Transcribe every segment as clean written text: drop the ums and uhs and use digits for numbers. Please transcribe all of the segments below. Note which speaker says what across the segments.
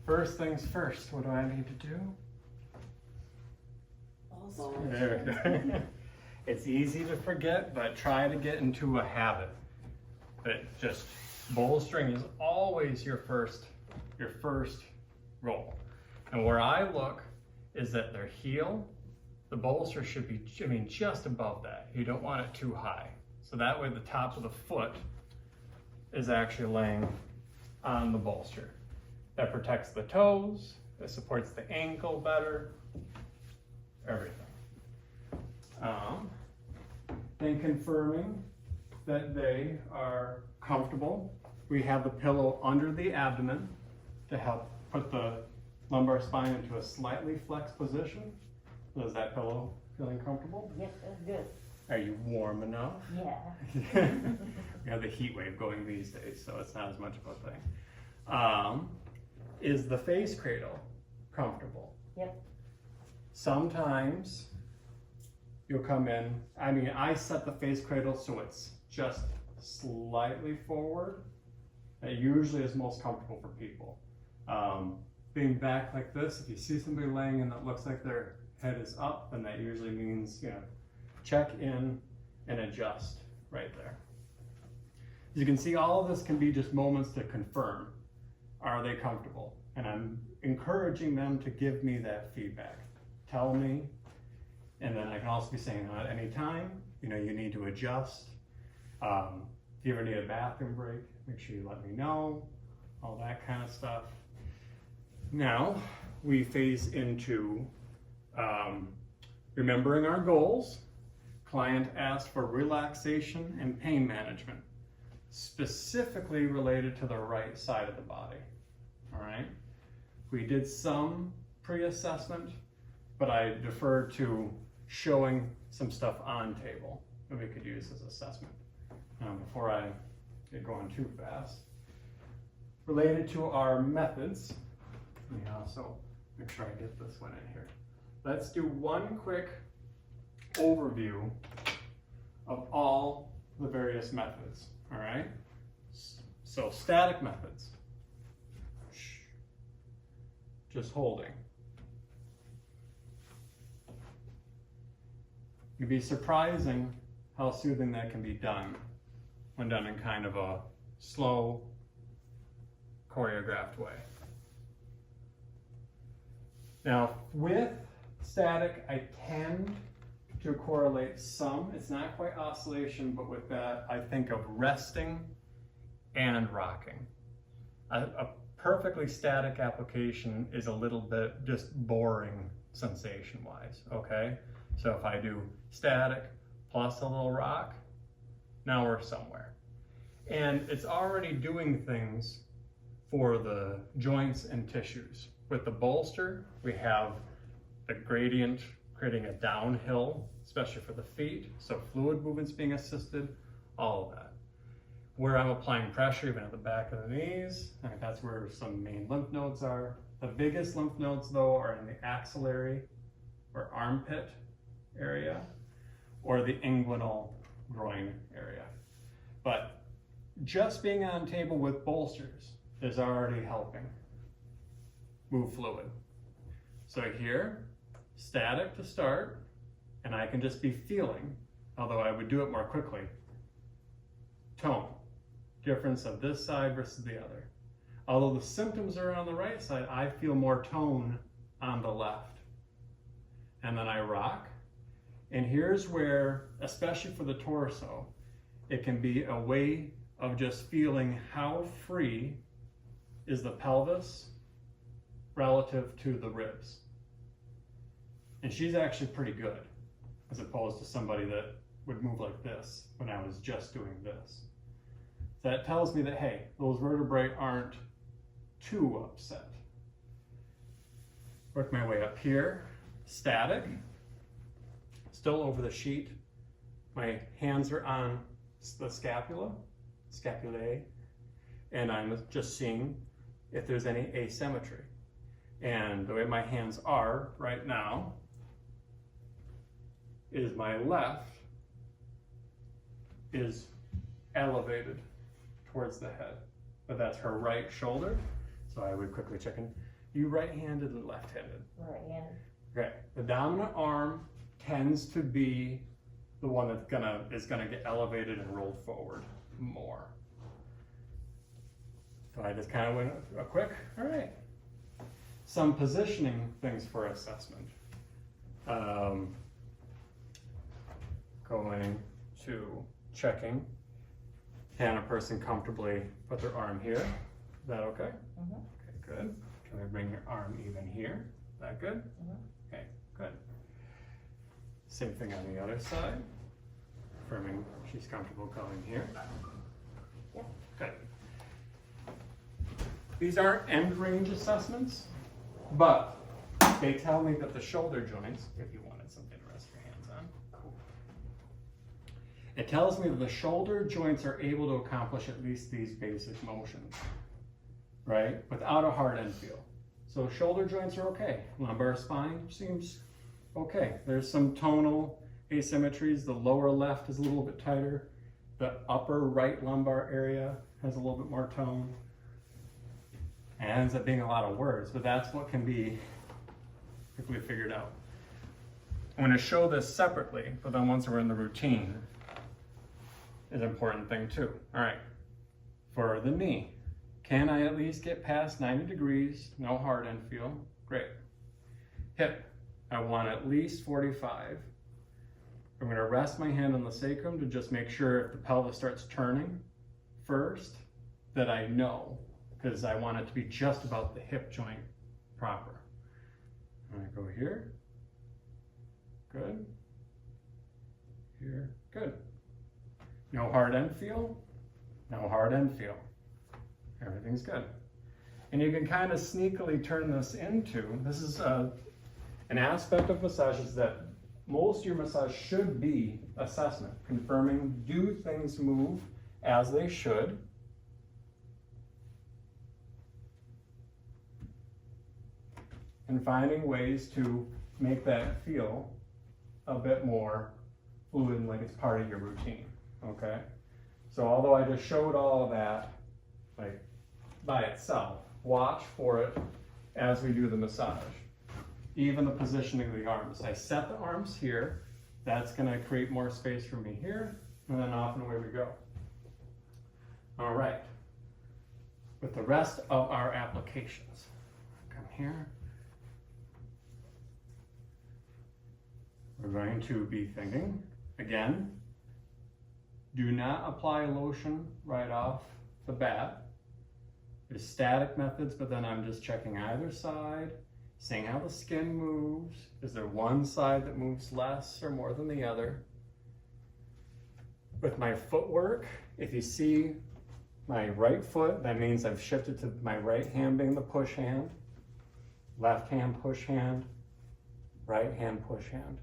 Speaker 1: First things first, what do I need to do? There we go. It's easy to forget, but try to get into a habit. That just bolstering is always your first roll. And where I look is that their heel, the bolster should be, just above that. You don't want it too high. So that way the top of the foot is actually laying on the bolster. That protects the toes, it supports the ankle better, everything. Then confirming that they are comfortable. We have the pillow under the abdomen to help put the lumbar spine into a slightly flexed position. Is that pillow feeling comfortable?
Speaker 2: Yes, that's good.
Speaker 1: Are you warm enough?
Speaker 2: Yeah.
Speaker 1: We have the heat wave going these days, so it's not as much of a thing. Is the face cradle comfortable?
Speaker 2: Yep.
Speaker 1: Sometimes you'll come in, I set the face cradle so it's just slightly forward. That usually is most comfortable for people. Being back like this, if you see somebody laying and it looks like their head is up, then that usually means, check in and adjust right there. As you can see, all of this can be just moments to confirm, are they comfortable? And I'm encouraging them to give me that feedback. Tell me, and then I can also be saying at any time, you need to adjust. If you ever need a bathroom break, make sure you let me know, all that kind of stuff. Now, we phase into remembering our goals. Client asked for relaxation and pain management, specifically related to the right side of the body, all right? We did some pre-assessment, but I deferred to showing some stuff on table that we could use as assessment. Before I get going too fast. Related to our methods, let me also make sure I get this one in here. Let's do one quick overview of all the various methods, all right? So static methods, just holding. It'd be surprising how soothing that can be done when done in kind of a slow, choreographed way. Now, with static, I tend to correlate some. It's not quite oscillation, but with that, I think of resting and rocking. A perfectly static application is a little bit just boring sensation-wise, okay? So if I do static plus a little rock, now we're somewhere. And it's already doing things for the joints and tissues. With the bolster, we have the gradient creating a downhill, especially for the feet, so fluid movements being assisted, all of that. Where I'm applying pressure, even at the back of the knees, that's where some main lymph nodes are. The biggest lymph nodes, though, are in the axillary or armpit area, or the inguinal groin area. But just being on table with bolsters is already helping move fluid. So here, static to start, and I can just be feeling, although I would do it more quickly, tone, difference of this side versus the other. Although the symptoms are on the right side, I feel more tone on the left. And then I rock. And here's where, especially for the torso, it can be a way of just feeling how free is the pelvis relative to the ribs. And she's actually pretty good, as opposed to somebody that would move like this when I was just doing this. So that tells me that, hey, those vertebrae aren't too upset. Work my way up here, static, still over the sheet. My hands are on the scapula, scapulae, and I'm just seeing if there's any asymmetry. And the way my hands are right now is my left is elevated towards the head, but that's her right shoulder. So I would quickly check in. You right-handed or left-handed?
Speaker 2: Right-handed.
Speaker 1: Okay. The dominant arm tends to be the one that's is gonna get elevated and rolled forward more. So I just kind of went a quick, all right. Some positioning things for assessment. Going to checking. Can a person comfortably put their arm here? Is that okay?
Speaker 2: Mm-hmm.
Speaker 1: Okay, good. Can we bring your arm even here? Is that good?
Speaker 2: Mm-hmm.
Speaker 1: Okay, good. Same thing on the other side. Affirming she's comfortable going here.
Speaker 2: Yeah.
Speaker 1: Good. These aren't end range assessments, but they tell me that the shoulder joints, if you wanted something to rest your hands on, it tells me that the shoulder joints are able to accomplish at least these basic motions, right? Without a hard end feel. So shoulder joints are okay. Lumbar spine seems okay. There's some tonal asymmetries. The lower left is a little bit tighter. The upper right lumbar area has a little bit more tone. And it ends up being a lot of words, but that's what can be quickly figured out. I'm going to show this separately, but then once we're in the routine, is an important thing too. All right, for the knee, can I at least get past 90 degrees, no hard end feel? Great. Hip, I want at least 45. I'm going to rest my hand on the sacrum to just make sure if the pelvis starts turning first, that I know, because I want it to be just about the hip joint proper. I'm going to go here. Good. Here. Good. No hard end feel. No hard end feel. Everything's good. And you can kind of sneakily turn this into, this is an aspect of massages that most of your massage should be assessment, confirming do things move as they should. And finding ways to make that feel a bit more fluid and like it's part of your routine, okay? So although I just showed all of that, like by itself, watch for it as we do the massage. Even the positioning of the arms. I set the arms here, that's gonna create more space for me here, and then off and away we go. All right, with the rest of our applications, come here. We're going to be thinking, again, do not apply lotion right off the bat. There's static methods, but then I'm just checking either side, seeing how the skin moves. Is there one side that moves less or more than the other? With my footwork, if you see my right foot, that means I've shifted to my right hand being the push hand, left hand push hand, right hand push hand.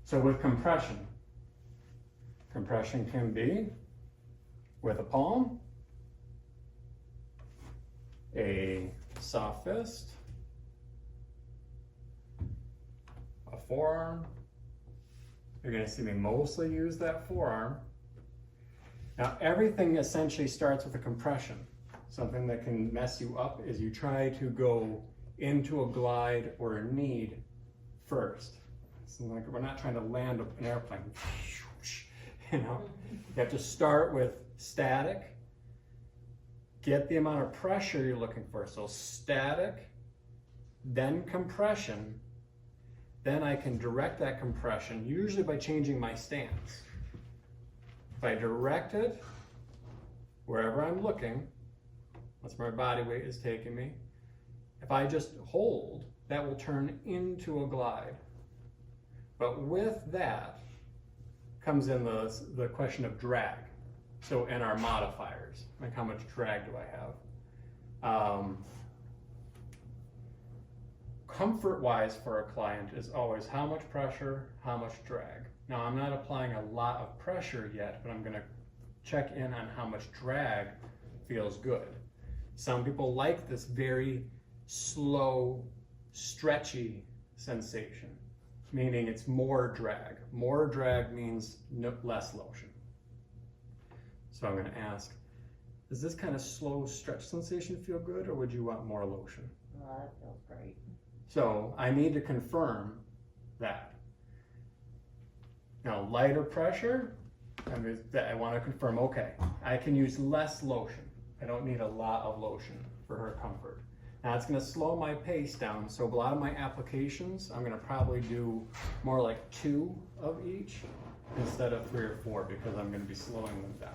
Speaker 1: So with compression can be with a palm, a soft fist, a forearm. You're going to see me mostly use that forearm. Now everything essentially starts with a compression. Something that can mess you up is you try to go into a glide or a knead first. So like we're not trying to land an airplane, you know. You have to start with static, get the amount of pressure you're looking for. So static, then compression, then I can direct that compression, usually by changing my stance. If I direct it wherever I'm looking, that's where my body weight is taking me. If I just hold, that will turn into a glide. But with that comes in the question of drag. So in our modifiers, like how much drag do I have? Comfort-wise for a client is always how much pressure, how much drag. Now I'm not applying a lot of pressure yet, but I'm gonna check in on how much drag feels good. Some people like this very slow, stretchy sensation, meaning it's more drag. More drag means less lotion. So I'm going to ask, Does this kind of slow stretch sensation feel good, or would you want more lotion?
Speaker 2: Oh, that feels great.
Speaker 1: So I need to confirm that. Now lighter pressure, I want to confirm, okay, I can use less lotion. I don't need a lot of lotion for her comfort. Now it's going to slow my pace down, so a lot of my applications, I'm going to probably do more like 2 of each instead of 3 or 4 because I'm going to be slowing them down.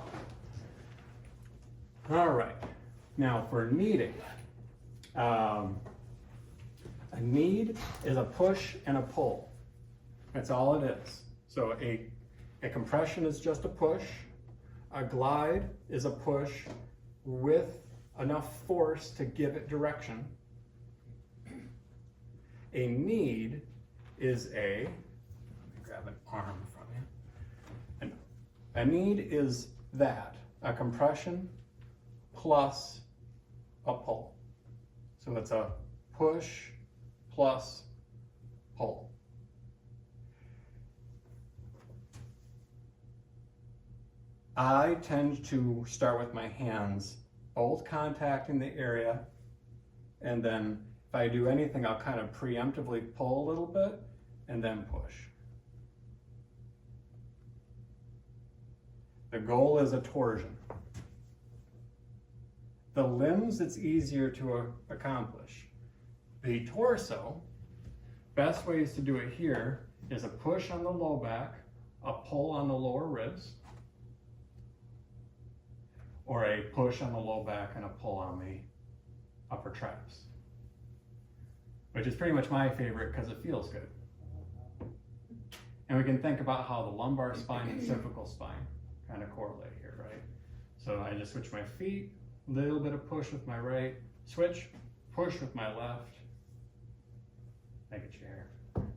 Speaker 1: All right, now for kneading. A knead is a push and a pull. That's all it is. So a compression is just a push. A glide is a push with enough force to give it direction. A knead is let me grab an arm from you. A knead is that, a compression plus a pull. So it's a push plus pull. I tend to start with my hands both contacting the area, and then if I do anything, I'll kind of preemptively pull a little bit and then push. The goal is a torsion. The limbs, it's easier to accomplish. The torso, best ways to do it here is a push on the low back, a pull on the lower ribs, or a push on the low back and a pull on the upper traps, which is pretty much my favorite because it feels good. And we can think about how the lumbar spine and cervical spine kind of correlate here, right? So I just switch my feet, little bit of push with my right, switch, push with my left. Make a chair.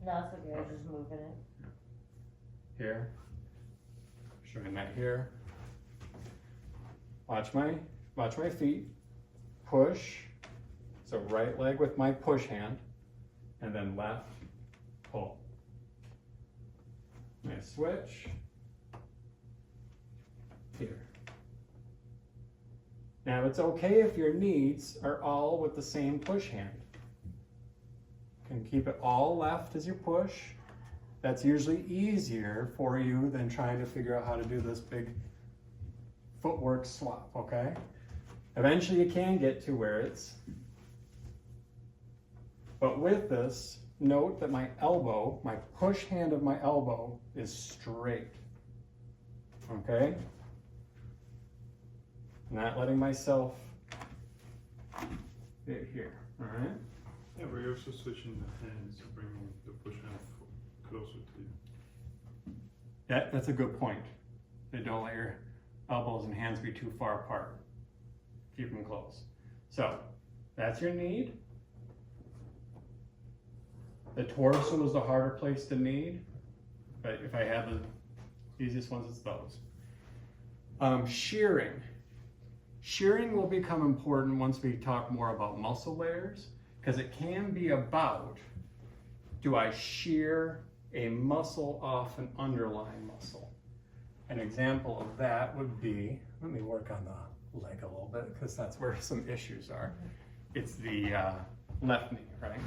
Speaker 2: No, it's okay, I was just moving it.
Speaker 1: Here, showing that here. Watch my feet, push, so right leg with my push hand, and then left, pull. Nice switch, here. Now it's okay if your knees are all with the same push hand. You can keep it all left as you push. That's usually easier for you than trying to figure out how to do this big footwork swap, okay? Eventually you can get to where it's, but with this, note that my elbow, my push hand of my elbow is straight, okay? Not letting myself get here, all right?
Speaker 3: Yeah, we're also switching the hands, bringing the push hand closer to you.
Speaker 1: That's a good point. They don't let your elbows and hands be too far apart. Keep them close. So that's your knead. The torso is the harder place to knead, but if I have the easiest ones, it's those. Shearing. Shearing will become important once we talk more about muscle layers, because it can be about, do I shear a muscle off an underlying muscle? An example of that would be, let me work on the leg a little bit because that's where some issues are. It's the left knee, right?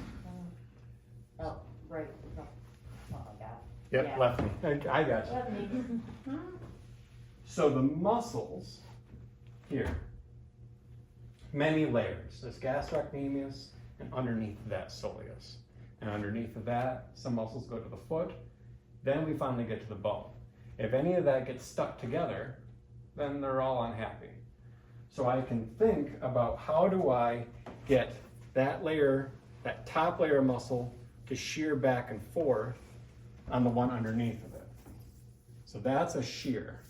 Speaker 2: Oh, right. Oh, I got it.
Speaker 1: Yep,
Speaker 2: Yeah.
Speaker 1: left knee. I got you.
Speaker 2: Left knee.
Speaker 1: So the muscles here, many layers. There's gastrocnemius, and underneath that soleus. And underneath of that, some muscles go to the foot. Then we finally get to the bone. If any of that gets stuck together, then they're all unhappy. So I can think about how do I get that layer, that top layer of muscle to shear back and forth on the one underneath of it. So that's a shear.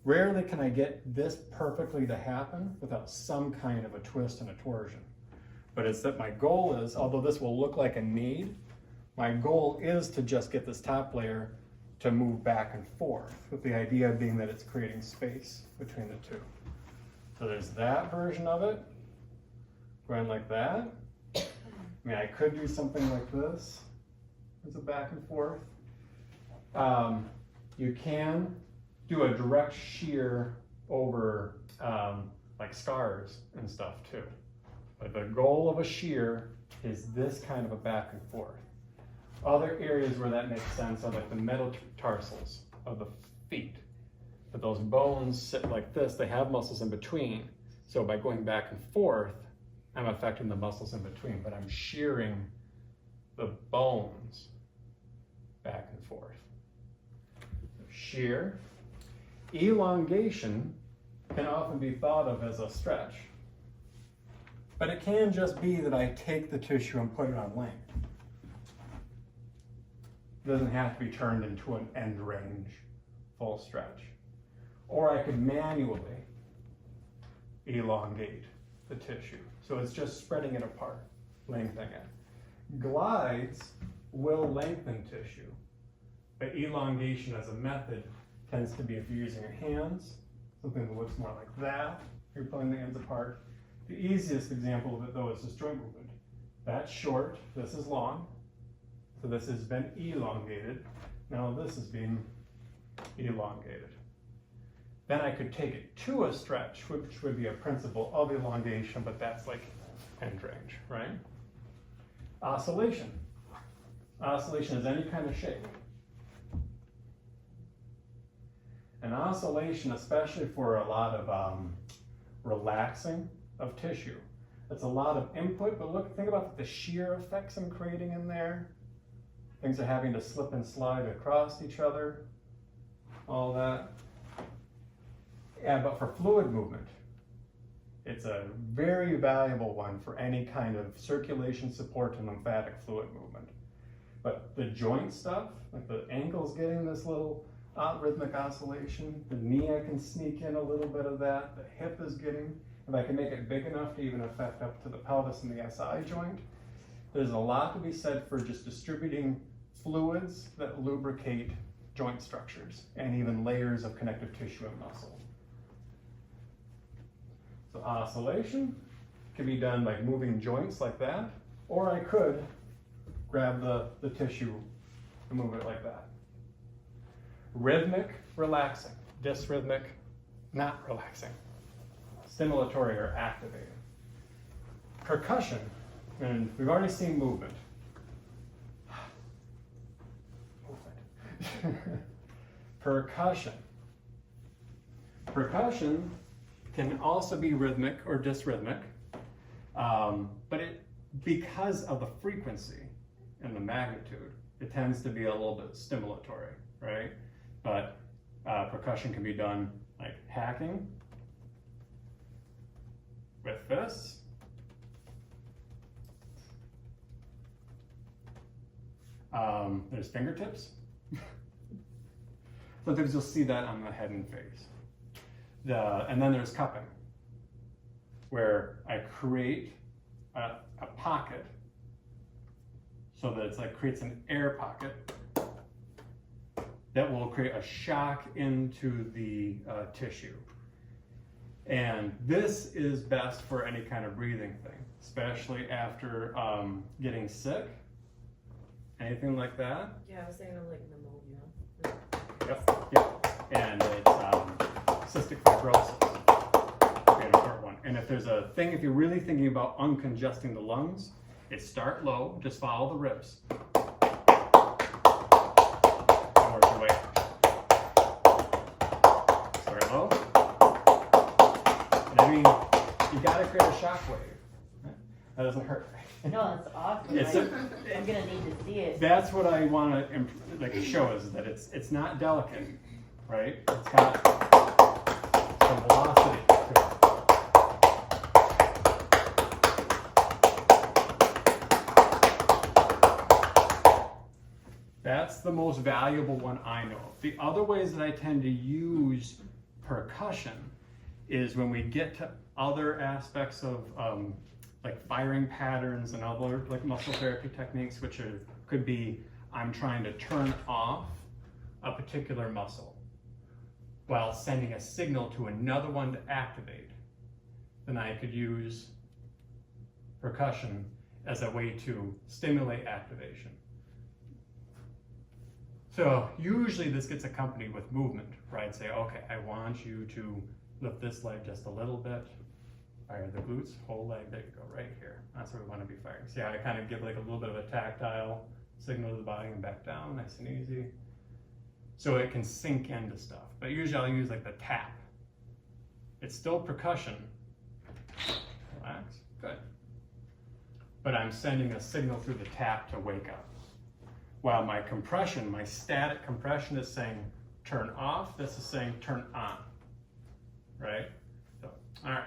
Speaker 1: Rarely can I get this perfectly to happen without some kind of a twist and a torsion. But it's that my goal is, although this will look like a knead, my goal is to just get this top layer to move back and forth, with the idea being that it's creating space between the two. So there's that version of it, going like that. I mean, I could do something like this. There's a back and forth. You can do a direct shear over like scars and stuff too. But the goal of a shear is this kind of a back and forth. Other areas where that makes sense are like the metatarsals of the feet. But those bones sit like this, they have muscles in between. So by going back and forth, I'm affecting the muscles in between, but I'm shearing the bones back and forth. Shear. Elongation can often be thought of as a stretch, but it can just be that I take the tissue and put it on length. It doesn't have to be turned into an end range full stretch. Or I could manually elongate the tissue. So it's just spreading it apart, lengthening it. Glides will lengthen tissue, but elongation as a method tends to be if you're using your hands, something that looks more like that. You're pulling the ends apart. The easiest example of it though is this joint movement. That's short, this is long. So this has been elongated. Now this is being elongated. Then I could take it to a stretch, which would be a principle of elongation, but that's like end range, right? Oscillation. Oscillation is any kind of shape. An oscillation, especially for a lot of relaxing of tissue, it's a lot of input, but look, think about the shear effects I'm creating in there. Things are having to slip and slide across each other, all that. Yeah, but for fluid movement, it's a very valuable one for any kind of circulation support and lymphatic fluid movement. But the joint stuff, like the ankle's getting this little rhythmic oscillation, the knee I can sneak in a little bit of that, the hip is getting, if I can make it big enough to even affect up to the pelvis and the SI joint, there's a lot to be said for just distributing fluids that lubricate joint structures and even layers of connective tissue and muscle. So oscillation can be done by moving joints like that, or I could grab the tissue and move it like that. Rhythmic, relaxing. Dysrhythmic, not relaxing. Stimulatory or activating. Percussion, and we've already seen movement. Percussion. Percussion can also be rhythmic or dysrhythmic, but because of the frequency and the magnitude, it tends to be a little bit stimulatory, right? But percussion can be done like hacking with this. There's fingertips. Sometimes you'll see that on the head and face. And then there's cupping, where I create a pocket so that it's like creates an air pocket that will create a shock into the tissue. And this is best for any kind of breathing thing, especially after getting sick, anything like that.
Speaker 4: Yeah, I was thinking of like pneumonia.
Speaker 1: Yep. And it's cystic fibrosis. Okay, a short one. And if there's a thing, if you're really thinking about uncongesting the lungs, it's start low, just follow the ribs. And work your way up. Start low. And I mean, you gotta create a shock wave. That doesn't hurt.
Speaker 2: No, it's awesome. I'm gonna need to see it.
Speaker 1: That's what I want to show is that it's not delicate, right? It's got some velocity to it. That's the most valuable one I know of. The other ways that I tend to use percussion is when we get to other aspects of like firing patterns and other like muscle therapy techniques, which could be I'm trying to turn off a particular muscle while sending a signal to another one to activate. Then I could use percussion as a way to stimulate activation. So usually this gets accompanied with movement, right? Say, okay, I want you to lift this leg just a little bit, fire the glutes, whole leg, there you go, right here. That's where we want to be firing. See how I kind of give like a little bit of a tactile signal to the body and back down, nice and easy. So it can sink into stuff. But usually I'll use like the tap. It's still percussion. Relax, good. But I'm sending a signal through the tap to wake up. While my compression, my static compression is saying turn off, this is saying turn on, right? So, all right.